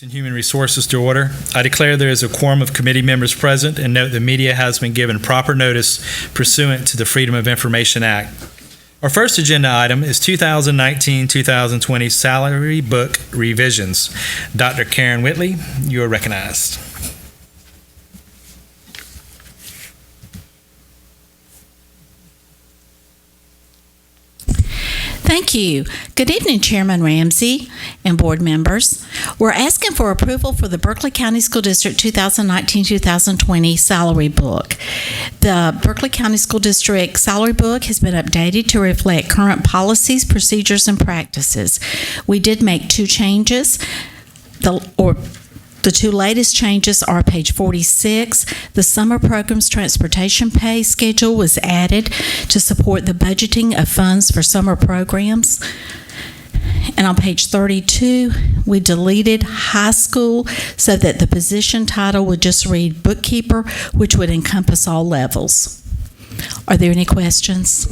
And Human Resources to order. I declare there is a quorum of committee members present and note the media has been given proper notice pursuant to the Freedom of Information Act. Our first agenda item is 2019-2020 salary book revisions. Dr. Karen Whitley, you are recognized. Thank you. Good evening, Chairman Ramsey and board members. We're asking for approval for the Berkeley County School District 2019-2020 salary book. The Berkeley County School District salary book has been updated to reflect current policies, procedures, and practices. We did make two changes. The two latest changes are page 46. The summer program's transportation pay schedule was added to support the budgeting of funds for summer programs. And on page 32, we deleted high school so that the position title would just read bookkeeper, which would encompass all levels. Are there any questions?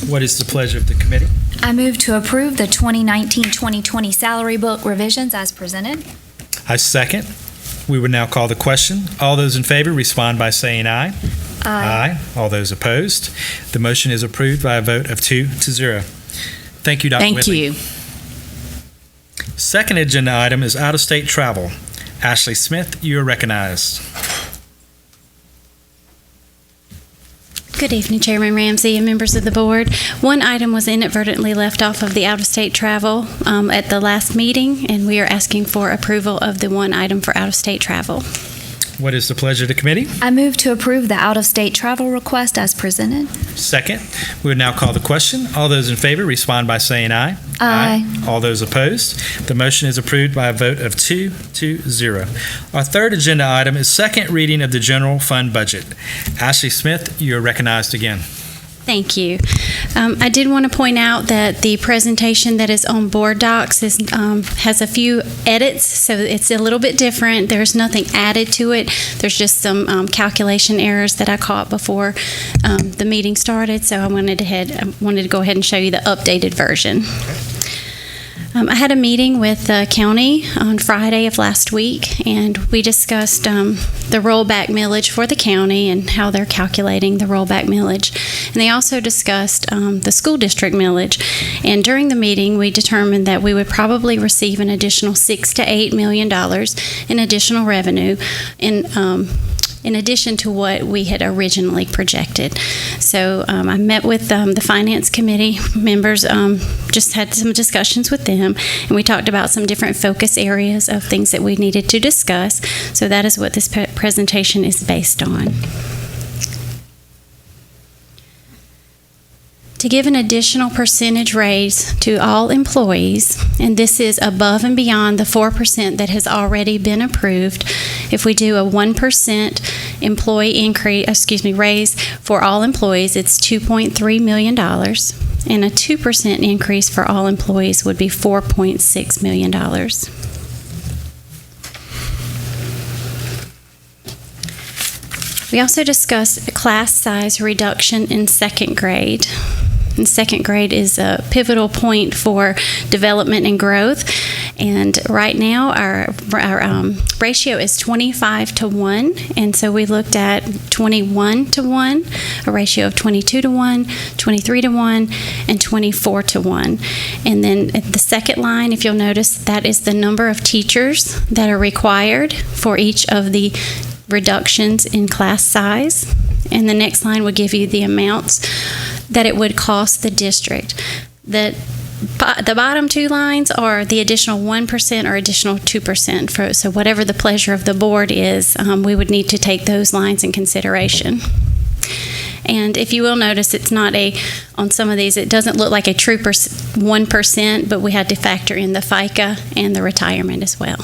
What is the pleasure of the committee? I move to approve the 2019-2020 salary book revisions as presented. I second. We would now call the question. All those in favor respond by saying aye. Aye. All those opposed? The motion is approved by a vote of 2-0. Thank you, Dr. Thank Whitley. you. Second agenda item is out-of-state travel. Ashley Smith, you are recognized. Good evening, Chairman Ramsey and members of the board. One item was inadvertently left off of the out-of-state travel at the last meeting, and we are asking for approval of the one item for out-of-state travel. What is the pleasure of the committee? I move to approve the out-of-state travel request as presented. Second. We would now call the question. All those in favor respond by saying aye. Aye. All those opposed? The motion is approved by a vote of 2-0. Our third agenda item is second reading of the general fund budget. Ashley Smith, you are recognized again. Thank you. I did want to point out that the presentation that is on board docs has a few edits, so it's a little bit different. There's nothing added to it. There's just some calculation errors that I caught before the meeting started, so I wanted to go ahead and show you the updated version. I had a meeting with the county on Friday of last week, and we discussed the rollback millage for the county and how they're calculating the rollback millage. And they also discussed the school district millage. And during the meeting, we determined that we would probably receive an additional $6 to $8 million in additional revenue in addition to what we had originally projected. So I met with the Finance Committee members, just had some discussions with them, and we talked about some different focus areas of things that we needed to discuss. So that is what this presentation is based on. To give an additional percentage raise to all employees, and this is above and beyond the 4% that has already been approved. If we do a 1% employee raise for all employees, it's $2.3 million, and a 2% increase for all employees would be $4.6 million. We also discussed a class size reduction in second grade. And second grade is a pivotal point for development and growth. And right now, our ratio is 25-1. And so we looked at 21-1, a ratio of 22-1, 23-1, and 24-1. And then at the second line, if you'll notice, that is the number of teachers that are required for each of the reductions in class size. And the next line will give you the amounts that it would cost the district. The bottom two lines are the additional 1% or additional 2%. So whatever the pleasure of the board is, we would need to take those lines in consideration. And if you will notice, it's not on some of these, it doesn't look like a true 1%, but we had to factor in the FICA and the retirement as well.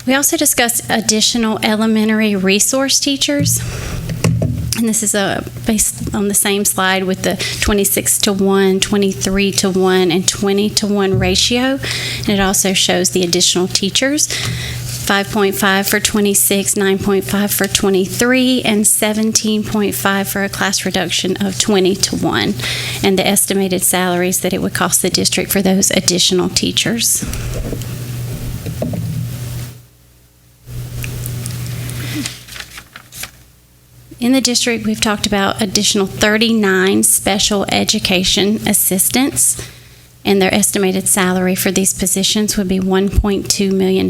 We also discussed additional elementary resource teachers. And this is based on the same slide with the 26-1, 23-1, and 20-1 ratio. And it also shows the additional teachers. 5.5 for 26, 9.5 for 23, and 17.5 for a class reduction of 20 to 1, and the estimated salaries that it would cost the district for those additional teachers. In the district, we've talked about additional 39 special education assistants, and their estimated salary for these positions would be $1.2 million.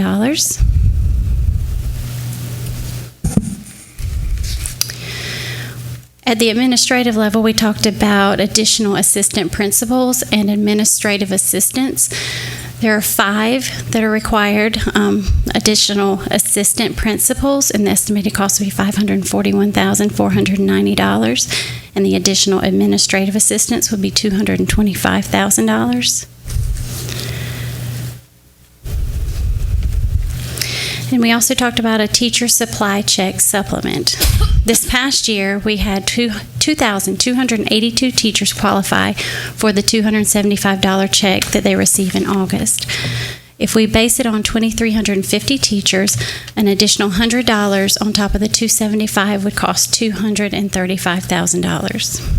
At the administrative level, we talked about additional assistant principals and administrative assistants. There are 5 that are required, additional assistant principals, and the estimated cost would be $541,490, and the additional administrative assistants would be $225,000. And we also talked about a teacher supply check supplement. This past year, we had 2,282 teachers qualify for the $275 check that they receive in August. If we base it on 2,350 teachers, an additional $100 on top of the $275 would cost $235,000.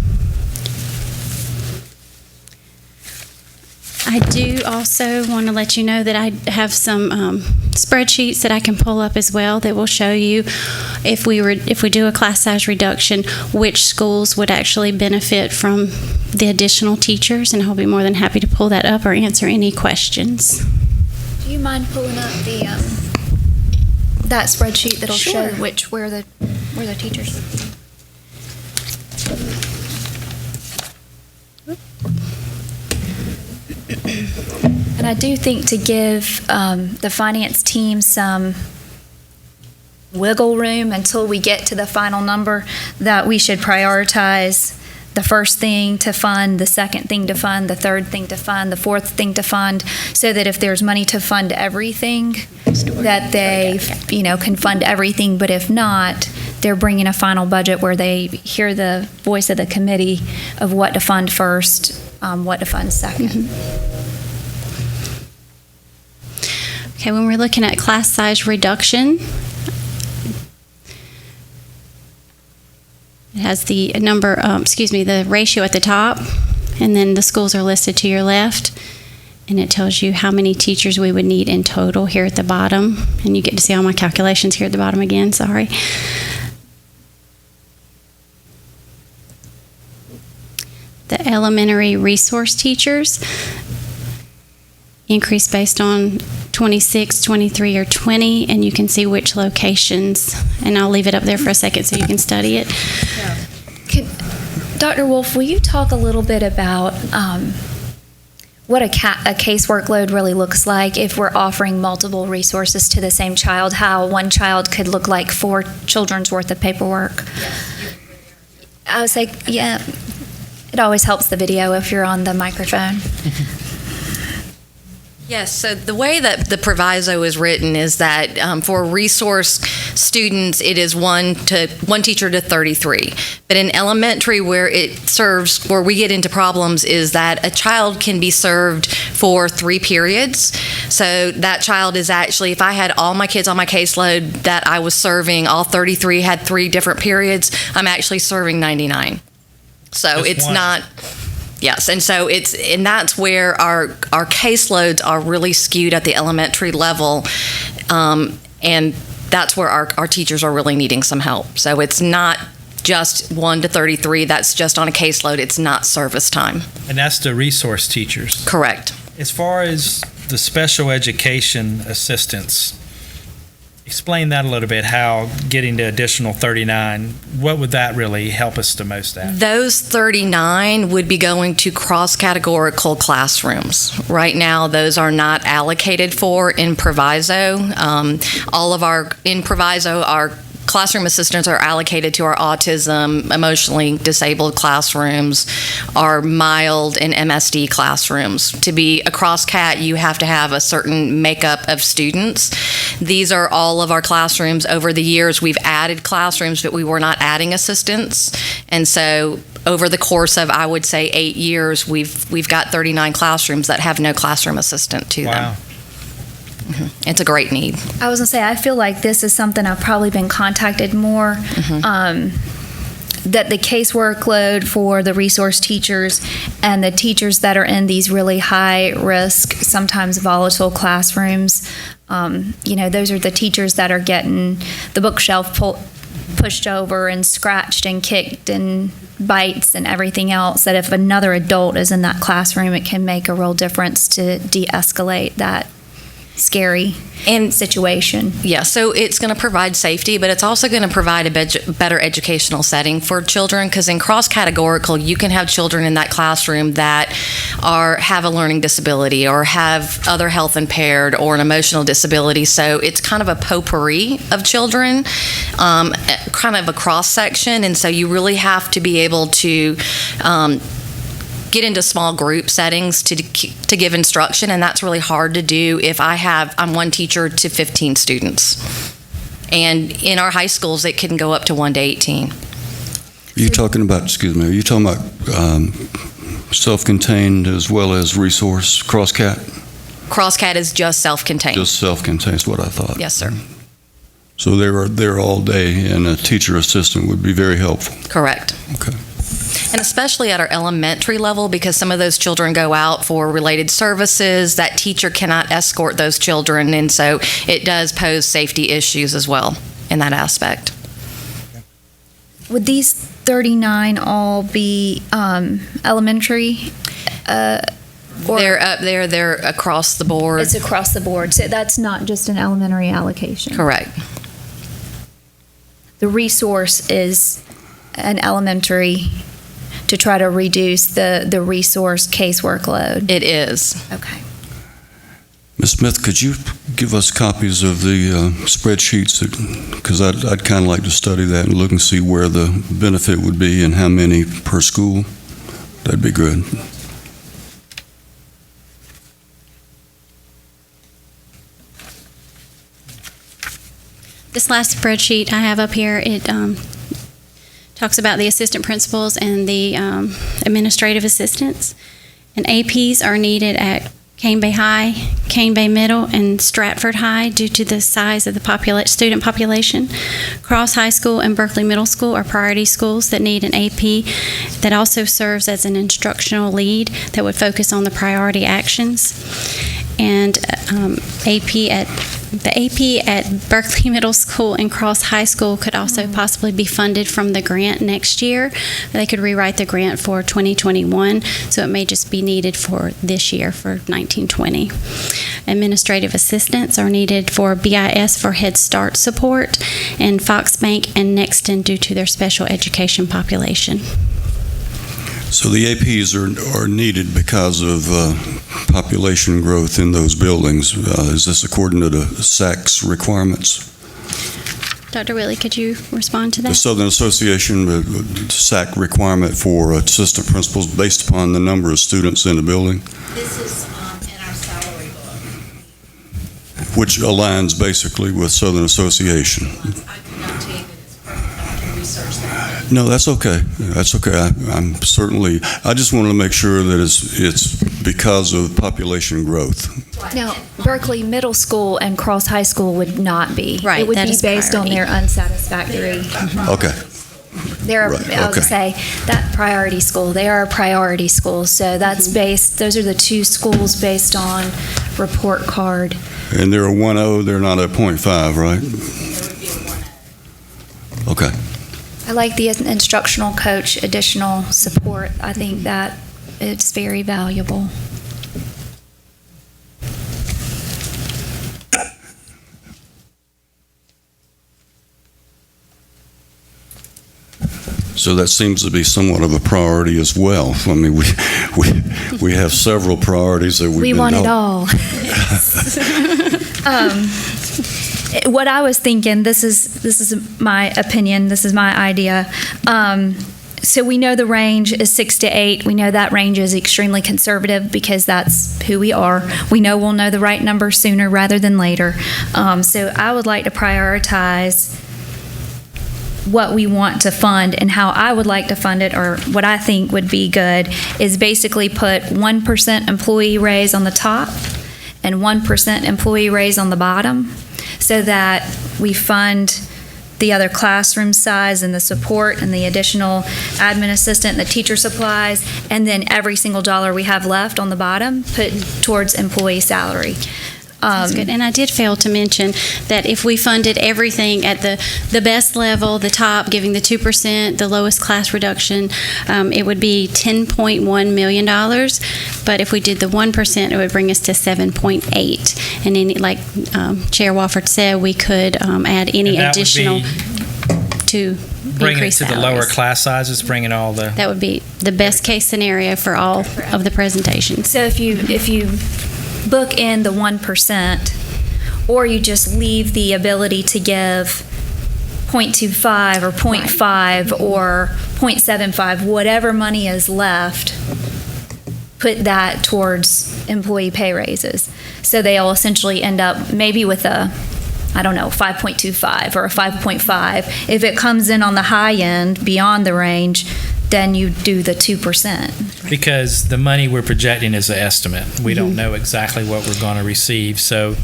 I do also want to let you know that I have some spreadsheets that I can pull up as well that will show you if we do a class size reduction, which schools would actually benefit from the additional teachers, and I'll be more than happy to pull that up or answer any questions. Do you mind pulling up the that spreadsheet that'll Sure. show where the teachers would be? And I do think to give the finance team some wiggle room until we get to the final number, that we should prioritize the first thing to fund, the second thing to fund, the third thing to fund, the fourth thing to fund, so that if there's money to fund everything, that they, can fund everything. But if not, they're bringing a final budget where they hear the voice of the committee of what to fund first, what to fund second. Mm-hmm. Okay, when we're looking at class size reduction, it has the the ratio at the top, and then the schools are listed to your left, and it tells you how many teachers we would need in total here at the bottom, and you get to see all my calculations here at the bottom again, sorry. The elementary resource teachers increase based on 26, 23, or 20, and you can see which locations, and I'll leave it up there for a second so you can study it. Dr. Wolf, will you talk a little bit about what a case workload really looks like if we're offering multiple resources to the same child, how one child could look like 4 children's worth of paperwork? I was like, yeah, it always helps the video if you're on the microphone. Yes, so the way that the proviso is written is that for resource students, it is one teacher to 33. But in elementary, where we get into problems is that a child can be served for 3 periods. So that child is actually, if I had all my kids on my caseload that I was serving, all 33 had 3 different periods, I'm actually serving 99. So Just it's one. not... Yes, and so and that's where our caseloads are really skewed at the elementary level, and that's where our teachers are really needing some help. So it's not just 1 to 33, that's just on a caseload, it's not service time. And that's the resource teachers. Correct. As far as the special education assistants, explain that a little bit, how getting the additional 39, what would that really help us the most at? Those 39 would be going to cross-categorical classrooms. Right now, those are not allocated for in Proviso. In Proviso, our classroom assistants are allocated to our autism, emotionally disabled classrooms, our mild and MSD classrooms. To be a cross-cat, you have to have a certain makeup of students. These are all of our classrooms. Over the years, we've added classrooms, but we were not adding assistants. And so over the course of, I would say, 8 years, we've got 39 classrooms that have no classroom assistant to them. Wow. It's a great need. I was gonna say, I feel like this is something I've probably been contacted more, that the case workload for the resource teachers and the teachers that are in these really high risk, sometimes volatile classrooms, those are the teachers that are getting the bookshelf pushed over and scratched and kicked and bites and everything else, that if another adult is in that classroom, it can make a real difference to de-escalate that scary situation. Yeah, so it's going to provide safety, but it's also going to provide a better educational setting for children, because in cross-categorical, you can have children in that classroom that have a learning disability or have other health impaired or an emotional disability. So it's kind of a potpourri of children, kind of a cross-section, and so you really have to be able to get into small group settings to give instruction, and that's really hard to do if I'm one teacher to 15 students. And in our high schools, it can go up to 1 to 18. Are you talking about self-contained as well as resource, cross-cat? Cross-cat is just self-contained. Just self-contained is what I thought. Yes, sir. So they were there all day, and a teacher assistant would be very helpful. Correct. Okay. And especially at our elementary level, because some of those children go out for related services, that teacher cannot escort those children, and so it does pose safety issues as well in that aspect. Would these 39 all be elementary? Or They're up there, they're across the board. it's across the board, so that's not just an elementary allocation. Correct. The resource is an elementary to try to reduce the resource case workload. It is. Okay. Ms. Smith, could you give us copies of the spreadsheets? Because I'd kind of like to study that and look and see where the benefit would be and how many per school. That'd be good. This last spreadsheet I have up here, it talks about the assistant principals and the administrative assistants. And APs are needed at Cane Bay High, Cane Bay Middle, and Stratford High due to the size of the student population. Cross High School and Berkeley Middle School are priority schools that need an AP that also serves as an instructional lead that would focus on the priority actions. And the AP at Berkeley Middle School and Cross High School could also possibly be funded from the grant next year. They could rewrite the grant for 2021, so it may just be needed for this year, for 1920. Administrative assistants are needed for BIS for Head Start support, and Foxbank and Nexton due to their special education population. So the APs are needed because of population growth in those buildings. Is this according to the SAC's requirements? Dr. Willie, could you respond to The that? Southern Association, the SAC requirement for assistant principals based upon the number of students in the building, This is in our salary book. which aligns basically with Southern Association. I do not take it as perfect. I can research that. No, that's okay. That's okay. I just want to make sure that it's because of population growth. Now, Berkeley Middle School and Cross High School would not be. Right, It would that be is based on priority. their unsatisfactory. Okay. Right, I would okay. say that priority school, they are a priority school, so that's based, those are the two schools based on report card. And they're a 1.0, they're not a 0.5, right? There would be a 1A. Okay. I like the instructional coach additional support. I think that it's very valuable. So that seems to be somewhat of a priority as well. I mean, we have several priorities that We want it all. What I was thinking, this is my opinion, this is my idea. So we know the range is 6 to 8. We know that range is extremely conservative because that's who we are. We know we'll know the right number sooner rather than later. So I would like to prioritize what we want to fund and how I would like to fund it, or what I think would be good, is basically put 1% employee raise on the top and 1% employee raise on the bottom, so that we fund the other classroom size and the support and the additional admin assistant and the teacher supplies, and then every single dollar we have left on the bottom put towards employee salary. That's good. And I did fail to mention that if we funded everything at the best level, the top, giving the 2%, the lowest class reduction, it would be $10.1 million. But if we did the 1%, it would bring us to 7.8. And then, like Chair Wofford said, we could add any additional to bringing it increase to the salaries. lower class sizes, bringing all the. That would be the best case scenario for all of the presentations. So if you book in the 1%, or you just leave the ability to give 0.25 or 0.5 or 0.75, whatever money is left, put that towards employee pay raises. So they'll essentially end up maybe with a, 5.25 or a 5.5. If it comes in on the high end, beyond the range, then you do the 2%. Because the money we're projecting is an estimate. We don't know exactly what we're going to receive, so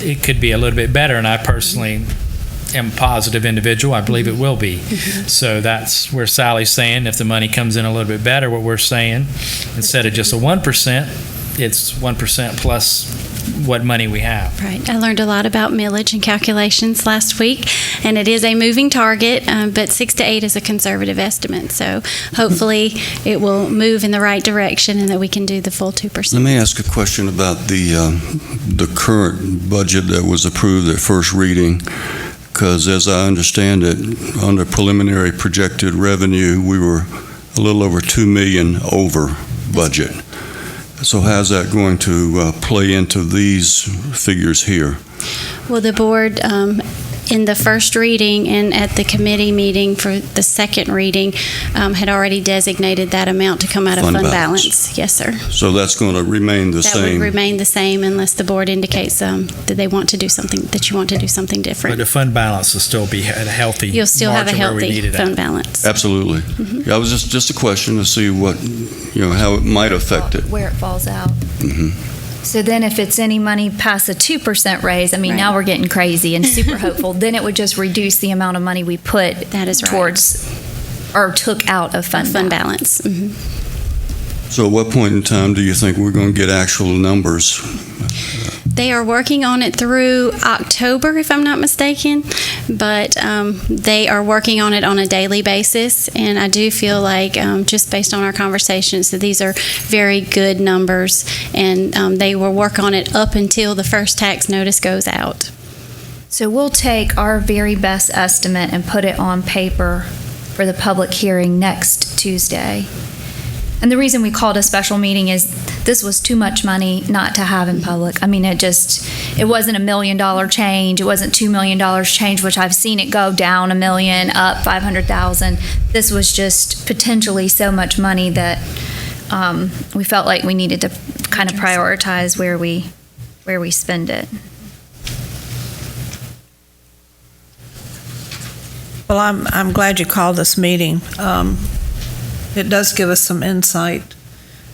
it could be a little bit better, and I personally am a positive individual. I believe it will be. So that's where Sally's saying if the money comes in a little bit better, what we're saying, instead of just a 1%, it's 1% plus what money we have. Right. I learned a lot about millage and calculations last week, and it is a moving target, but 6 to 8 is a conservative estimate. So hopefully it will move in the right direction and that we can do the full 2%. Let me ask a question about the current budget that was approved at first reading, because as I understand it, under preliminary projected revenue, we were a little over $2 million over budget. So how's that going to play into these figures here? Well, the board, in the first reading and at the committee meeting for the second reading, had already designated that amount to come out of fund balance. Yes, sir. So that's going to remain the same? That would remain the same unless the board indicates that they want to do something, that you want to do something But different. the fund balance will still be at a healthy You'll still have a margin where we healthy need it at. fund balance. Absolutely. Yeah, it was just a question to see what, how it might affect it. Where it falls out. Mhm. So then if it's any money past a 2% raise, Right. now we're getting crazy and super hopeful, then it would just reduce the amount of money we put That is right. towards, or took out of fund balance. balance. So at what point in time do you think we're going to get actual numbers? They are working on it through October, if I'm not mistaken, but they are working on it on a daily basis, and I do feel like, just based on our conversations, that these are very good numbers, and they will work on it up until the first tax notice goes out. So we'll take our very best estimate and put it on paper for the public hearing next Tuesday. And the reason we called a special meeting is this was too much money not to have in public. It wasn't $1 million change. It wasn't $2 million change, which I've seen it go down $1 million, up $500,000. This was just potentially so much money that we felt like we needed to kind of prioritize where we spend it. Well, I'm glad you called this meeting. It does give us some insight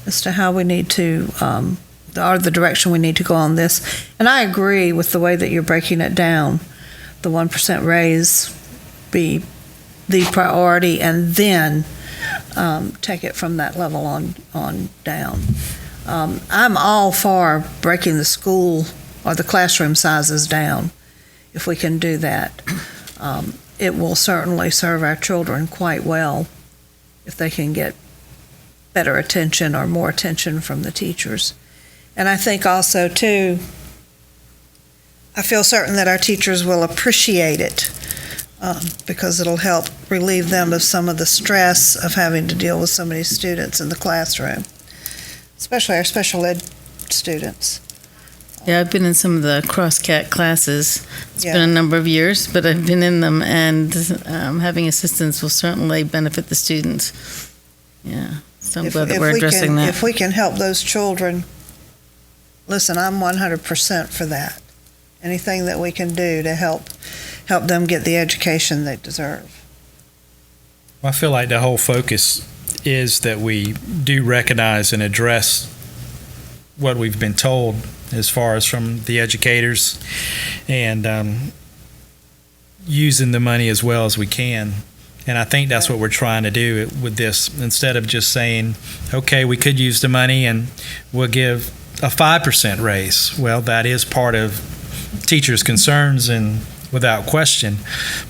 as to how we need to, or the direction we need to go on this. And I agree with the way that you're breaking it down. The 1% raise be the priority, and then take it from that level on down. I'm all for breaking the school or the classroom sizes down, if we can do that. It will certainly serve our children quite well if they can get better attention or more attention from the teachers. And I think also, too, I feel certain that our teachers will appreciate it because it'll help relieve them of some of the stress of having to deal with so many students in the classroom, especially our special ed students. Yeah, I've been in some of the cross-cat classes. It's Yeah. been a number of years, but I've been in them, and having assistance will certainly benefit the students. Yeah, so I'm glad that we're addressing that. If we can help those children, listen, I'm 100% for that. Anything that we can do to help them get the education they deserve. I feel like the whole focus is that we do recognize and address what we've been told as far as from the educators and using the money as well as we can. And I think that's what we're trying to do with this. Instead of just saying, okay, we could use the money and we'll give a 5% raise. Well, that is part of teachers' concerns and without question.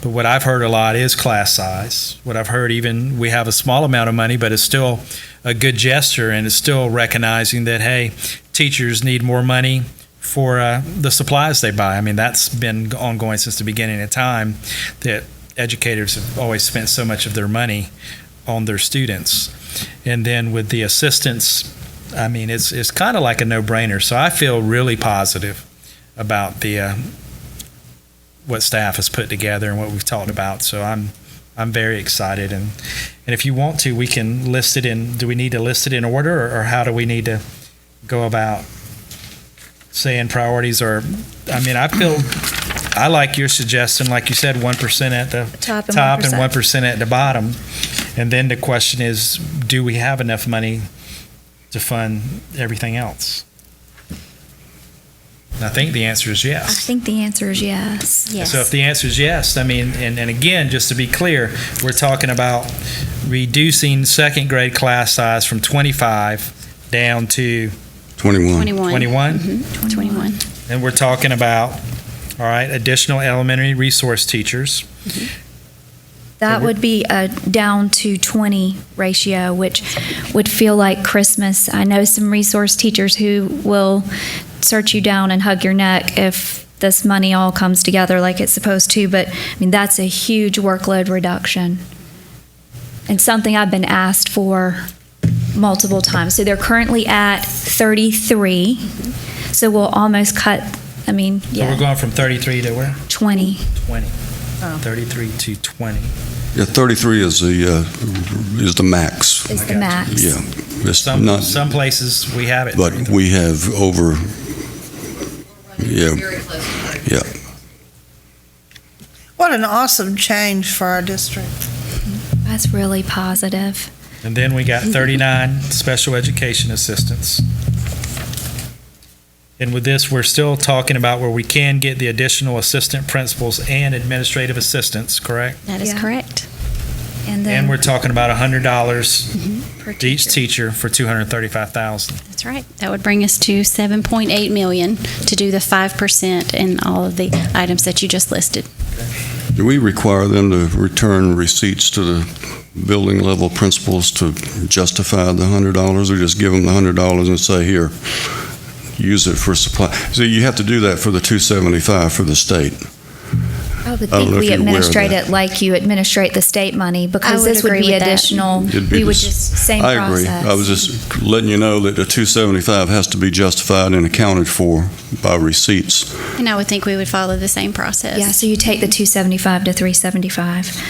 But what I've heard a lot is class size. What I've heard, even we have a small amount of money, but it's still a good gesture, and it's still recognizing that, hey, teachers need more money for the supplies they buy. I mean, that's been ongoing since the beginning of time, that educators have always spent so much of their money on their students. And then with the assistants, I mean, it's kind of like a no-brainer. So I feel really positive about the what staff has put together and what we've talked about. So I'm very excited. And if you want to, we can list it in. Do we need to list it in order, or how do we need to go about saying priorities? Or, I mean, I like your suggestion, like you said, 1% at the Top and top 1%. and 1% at the bottom. And then the question is, do we have enough money to fund everything else? And I think the answer is I yes. think the answer is yes. Yes. So if the answer is yes, I mean, and again, just to be clear, we're talking about reducing second grade class size from 25 down to 21. 21. 21? Mhm, 21. And we're talking about, all right, additional elementary resource teachers. That would be a down to 20 ratio, which would feel like Christmas. I know some resource teachers who will search you down and hug your neck if this money all comes together like it's supposed to, but I mean, that's a huge workload reduction. And something I've been asked for multiple times. So they're currently at 33, so we'll almost cut, I mean, So we're yeah, going from 33 to where? 20. 20. 33 to 20. Yeah, 33 is the max. Is the max. Yeah. It's Some not, some places we have it. but 33. we have over, yeah, yeah. What an awesome change for our district. That's really positive. And then we got 39 special education assistants. And with this, we're still talking about where we can get the additional assistant principals and administrative assistants, correct? That is Yeah. correct. And then And we're talking about $100 per to each teacher for $235,000. That's right. That would bring us to $7.8 million to do the 5% and all of the items that you just listed. Do we require them to return receipts to the building level principals to justify the $100, or just give them the $100 and say, here, use it for supply? So you have to do that for the $275 for the state. I would I don't think know if we you're aware of administrate that. it like you administrate the state money, because would this would agree be with that. additional. It'd be We would the s- just, same I process. agree. I was just letting you know that the $275 has to be justified and accounted for by receipts. And I would think we would follow the same process. Yeah, so you take the 275 to 375.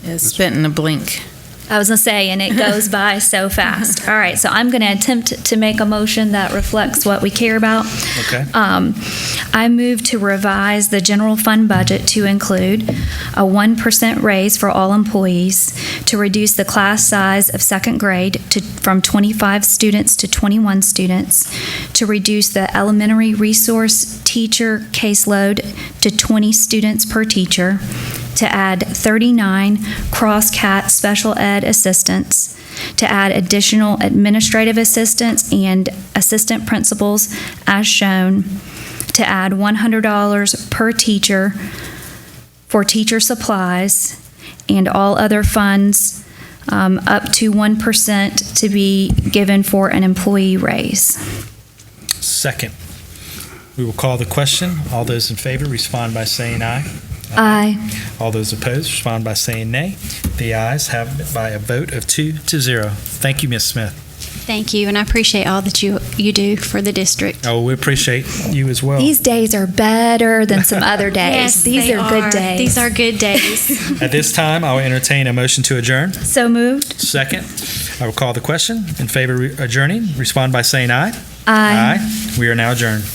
It's spent in a blink. I was gonna say, and it goes by so fast. All right, so I'm gonna attempt to make a motion that reflects what we care about. Okay. I move to revise the general fund budget to include a 1% raise for all employees, to reduce the class size of second grade from 25 students to 21 students, to reduce the elementary resource teacher caseload to 20 students per teacher, to add 39 cross-cat special ed assistants, to add additional administrative assistants and assistant principals as shown, to add $100 per teacher for teacher supplies, and all other funds up to 1% to be given for an employee raise. Second. We will call the question. All those in favor respond by saying aye. Aye. All those opposed respond by saying nay. The ayes have it by a vote of 2-0. Thank you, Ms. Smith. Thank you, and I appreciate all that you do for the district. Oh, we appreciate you as well. These days are better than some other days. Yes, These they are good days. These are good days. At this time, I will entertain a motion to adjourn. So moved. Second, I will call the question. In favor of adjourning, respond by saying aye. Aye. We are now adjourned.